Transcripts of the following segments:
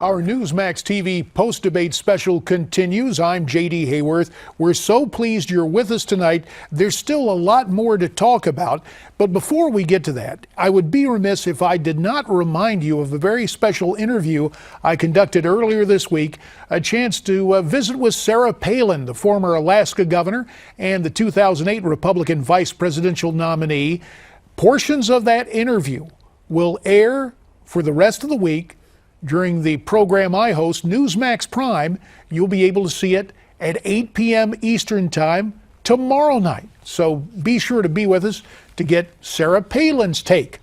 Our Newsmax TV post-debate special continues. I'm J.D. Hayworth. We're so pleased you're with us tonight. There's still a lot more to talk about, but before we get to that, I would be remiss if I did not remind you of a very special interview I conducted earlier this week, a chance to visit with Sarah Palin, the former Alaska governor and the 2008 Republican vice presidential nominee. Portions of that interview will air for the rest of the week during the program I host, Newsmax Prime. You'll be able to see it at 8 p.m. Eastern Time tomorrow night. So be sure to be with us to get Sarah Palin's take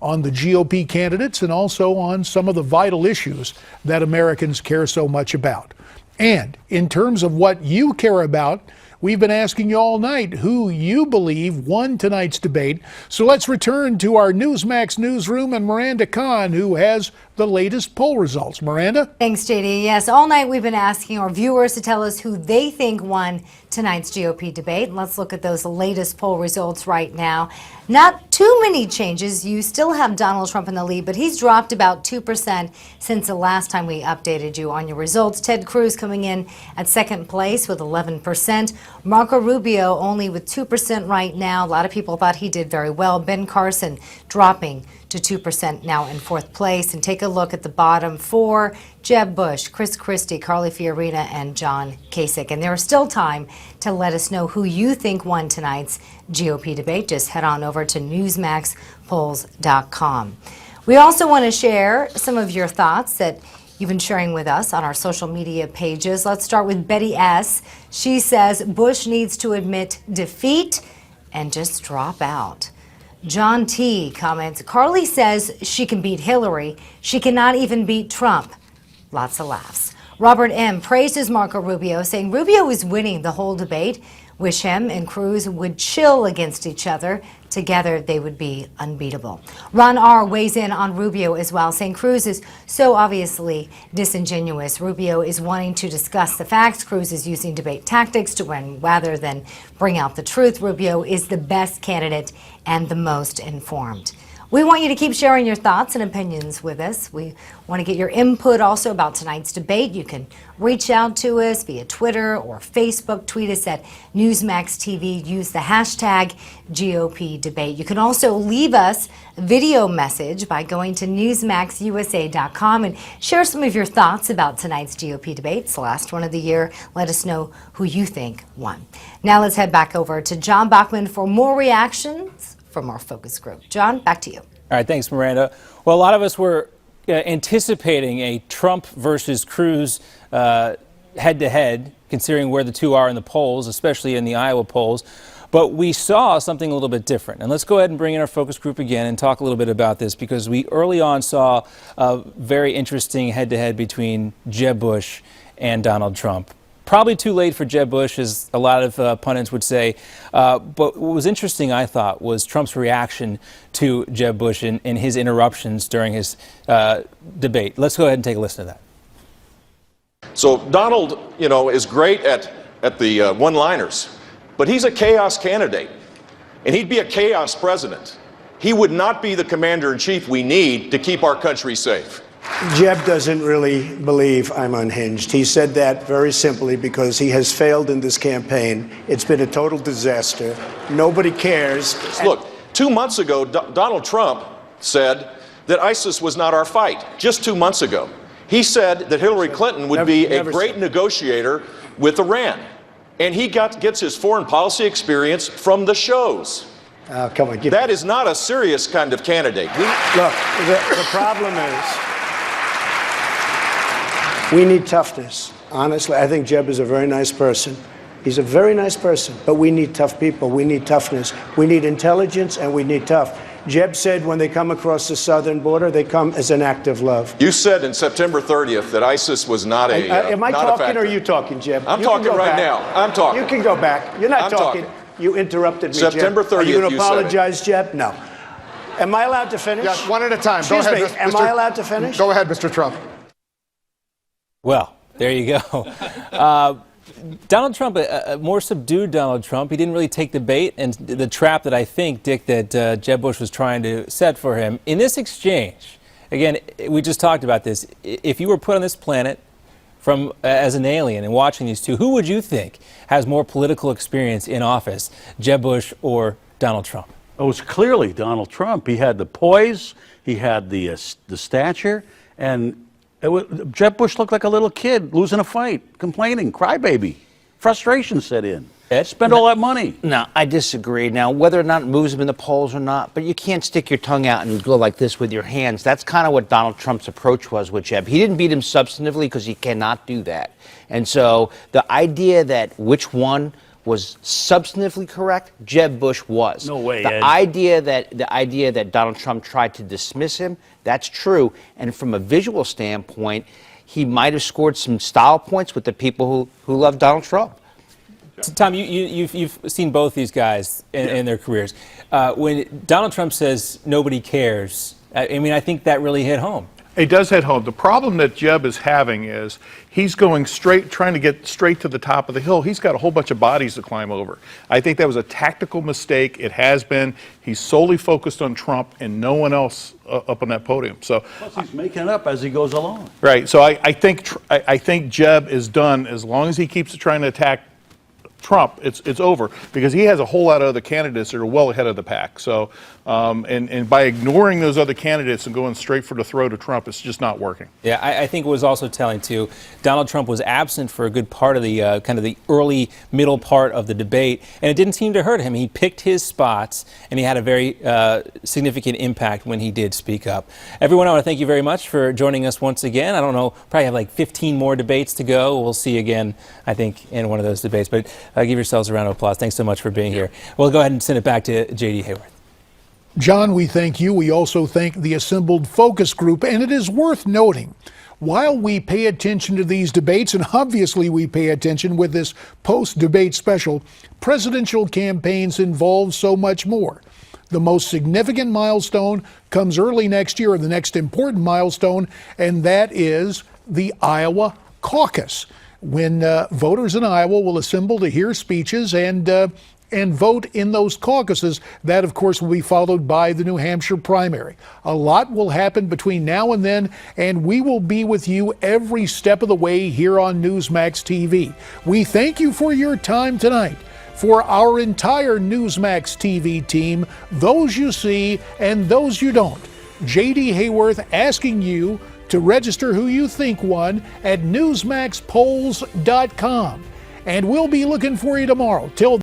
on the GOP candidates and also on some of the vital issues that Americans care so much about. And in terms of what you care about, we've been asking you all night who you believe won tonight's debate. So let's return to our Newsmax newsroom and Miranda Kahn, who has the latest poll results. Miranda? Thanks, JD. Yes, all night we've been asking our viewers to tell us who they think won tonight's GOP debate. Let's look at those latest poll results right now. Not too many changes. You still have Donald Trump in the lead, but he's dropped about 2% since the last time we updated you on your results. Ted Cruz coming in at second place with 11%. Marco Rubio only with 2% right now. A lot of people thought he did very well. Ben Carson dropping to 2% now in fourth place. And take a look at the bottom four: Jeb Bush, Chris Christie, Carly Fiorina, and John Kasich. And there is still time to let us know who you think won tonight's GOP debate. Just head on over to newsmaxpolls.com. We also want to share some of your thoughts that you've been sharing with us on our social media pages. Let's start with Betty S. She says Bush needs to admit defeat and just drop out. John T. comments, Carly says she can beat Hillary. She cannot even beat Trump. Lots of laughs. Robert M. praises Marco Rubio, saying Rubio is winning the whole debate. Wish him and Cruz would chill against each other. Together, they would be unbeatable. Ron R. weighs in on Rubio as well, saying Cruz is so obviously disingenuous. Rubio is wanting to discuss the facts. Cruz is using debate tactics to win rather than bring out the truth. Rubio is the best candidate and the most informed. We want you to keep sharing your thoughts and opinions with us. We want to get your input also about tonight's debate. You can reach out to us via Twitter or Facebook. Tweet us at Newsmax TV. Use the hashtag GOP debate. You can also leave us a video message by going to newsmaxusa.com and share some of your thoughts about tonight's GOP debate. It's the last one of the year. Let us know who you think won. Now let's head back over to John Bachman for more reactions from our focus group. John, back to you. All right, thanks, Miranda. Well, a lot of us were anticipating a Trump versus Cruz head-to-head, considering where the two are in the polls, especially in the Iowa polls. But we saw something a little bit different. And let's go ahead and bring in our focus group again and talk a little bit about this, because we early on saw a very interesting head-to-head between Jeb Bush and Donald Trump. Probably too late for Jeb Bush, as a lot of pundits would say. But what was interesting, I thought, was Trump's reaction to Jeb Bush and his interruptions during his debate. Let's go ahead and take a listen to that. So Donald, is great at the one-liners, but he's a chaos candidate, and he'd be a chaos president. He would not be the commander-in-chief we need to keep our country safe. Jeb doesn't really believe I'm unhinged. He said that very simply because he has failed in this campaign. It's been a total disaster. Nobody cares. Look, 2 months ago, Donald Trump said that ISIS was not our fight. Just 2 months ago. He said that Hillary Clinton would be a great negotiator with Iran. And he gets his foreign policy experience from the shows. Come on, that is not a serious kind of candidate. Look, the problem is, we need toughness. Honestly, I think Jeb is a very nice person. He's a very nice person, but we need tough people. We need toughness. We need intelligence, and we need tough. Jeb said when they come across the southern border, they come as an act of love. You said in September 30th that ISIS was not a am I talking or are you talking, Jeb? I'm talking right now. I'm talking. You can go back. You're not talking. You interrupted me, September 30th, Are you going to apologize, Jeb? No. Am I allowed to finish? Yes, one at a time. Excuse me. Am I allowed to finish? Go ahead, Mr. Trump. Well, there you go. Donald Trump, a more subdued Donald Trump. He didn't really take the bait and the trap that I think, Dick, that Jeb Bush was trying to set for him. In this exchange, again, we just talked about this. If you were put on this planet as an alien and watching these two, who would you think has more political experience in office, Jeb Bush or Donald Trump? It was clearly Donald Trump. He had the poise, he had the stature, and Jeb Bush looked like a little kid losing a fight, complaining, crybaby. Frustration set in. Spend all that money. No, I disagree. Now, whether or not it moves him in the polls or not, but you can't stick your tongue out and go like this with your hands. That's kind of what Donald Trump's approach was with Jeb. He didn't beat him substantively because he cannot do that. And so the idea that which one was substantively correct, Jeb Bush was. No way, The Ed. idea that Donald Trump tried to dismiss him, that's true. And from a visual standpoint, he might have scored some style points with the people who love Donald Trump. So, Tom, you've seen both these guys in their careers. When Donald Trump says nobody cares, I mean, I think that really hit home. It does hit home. The problem that Jeb is having is he's going straight, trying to get straight to the top of the hill. He's got a whole bunch of bodies to climb over. I think that was a tactical mistake. It has been. He's solely focused on Trump and no one else up on that podium. So, Plus, he's making it up as he goes along. right. So I think Jeb is done as long as he keeps trying to attack Trump. It's over because he has a whole lot of other candidates that are well ahead of the pack. So, and by ignoring those other candidates and going straight for the throat of Trump, it's just not working. Yeah, I think it was also telling too. Donald Trump was absent for a good part of the kind of the early middle part of the debate, and it didn't seem to hurt him. He picked his spots, and he had a very significant impact when he did speak up. Everyone, I want to thank you very much for joining us once again. I don't know, probably have like 15 more debates to go. We'll see you again, I think, in one of those debates. But give yourselves a round of applause. Thanks so much for being here. We'll go ahead and send it back to J.D. Hayworth. John, we thank you. We also thank the assembled focus group. And it is worth noting, while we pay attention to these debates, and obviously we pay attention with this post-debate special, presidential campaigns involve so much more. The most significant milestone comes early next year, the next important milestone, and that is the Iowa caucus, when voters in Iowa will assemble to hear speeches and vote in those caucuses. That, of course, will be followed by the New Hampshire primary. A lot will happen between now and then, and we will be with you every step of the way here on Newsmax TV. We thank you for your time tonight. For our entire Newsmax TV team, those you see and those you don't, J.D. Hayworth asking you to register who you think won at newsmaxpolls.com. And we'll be looking for you tomorrow. Till